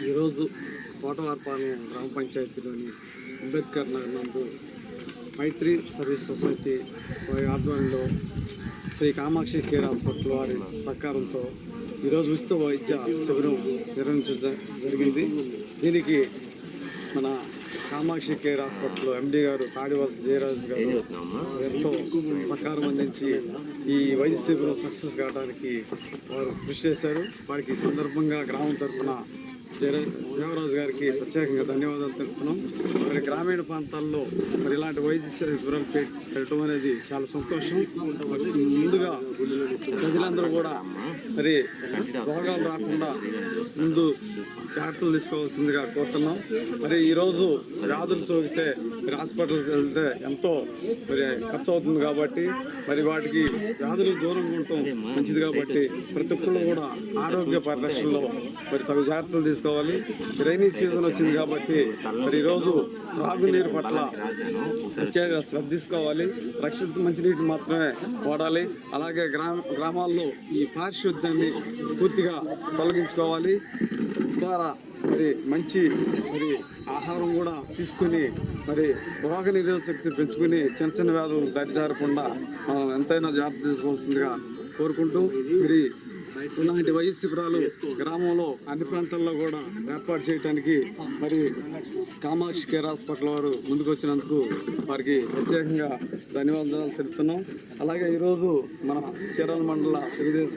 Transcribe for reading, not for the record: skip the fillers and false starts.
ఈరోజు కోటవారపాలెం గ్రామ పంచాయతీలోని అంబేద్కర్ నగర్ నందు మైత్రి సర్వీస్ సొసైటీ వారి ఆధ్వర్యంలో శ్రీ కామాక్షి కేర్ హాస్పిటల్ వారి సహకారంతో ఈరోజు ఉచిత వైద్య శిబిరం నిర్వహించడం జరిగింది. దీనికి మన కామాక్షి కేర్ హాస్పిటల్ ఎండి గారు తాడివలస జయరాజు గారు ఎంతో సహకారం అందించి ఈ వైద్య శిబిరం సక్సెస్ కావడానికి వారు కృషి చేశారు. వారికి సందర్భంగా గ్రామం తరఫున దేవరాజు గారికి ప్రత్యేకంగా ధన్యవాదాలు తెలుపుతున్నాం. మరి గ్రామీణ ప్రాంతాల్లో మరి ఇలాంటి వైద్య శిబిరాలు పెట్టడం అనేది చాలా సంతోషం. ముందుగా ప్రజలందరూ కూడా మరి రోగాలు రాకుండా ముందు జాగ్రత్తలు తీసుకోవాల్సిందిగా కోరుతున్నాం. మరి ఈరోజు వ్యాధులు సోకితే మరి హాస్పిటల్కి వెళ్తే ఎంతో మరి ఖర్చు అవుతుంది కాబట్టి మరి వాటికి వ్యాధులు దూరంగా ఉండటం మంచిది కాబట్టి ప్రతి ఒక్కళ్ళు కూడా ఆరోగ్య పరిరక్షణలో మరి తగు జాగ్రత్తలు తీసుకోవాలి. రైనీ సీజన్ వచ్చింది కాబట్టి మరి ఈరోజు త్రాగునీరు పట్ల ప్రత్యేక శ్రద్ధ తీసుకోవాలి. రక్షిత మంచినీటిని మాత్రమే వాడాలి. అలాగే గ్రామాల్లో ఈ పారిశుద్ధ్యాన్ని పూర్తిగా తొలగించుకోవాలి. ద్వారా మరి మంచి ఆహారం కూడా తీసుకుని మరి రోగ నిరోధక శక్తి పెంచుకుని చిన్న చిన్న వ్యాధులు దరిజారకుండా మనం ఎంతైనా జాగ్రత్త తీసుకోవాల్సిందిగా కోరుకుంటూ మరి ఇలాంటి వైద్య శిబిరాలు గ్రామంలో అన్ని ప్రాంతాల్లో కూడా ఏర్పాటు చేయడానికి మరి కామాక్షి కేర్ హాస్పిటల్ వారు ముందుకు వచ్చినందుకు వారికి ప్రత్యేకంగా ధన్యవాదాలు తెలుపుతున్నాం. అలాగే ఈరోజు మన చీరాల మండల తెలుగుదేశం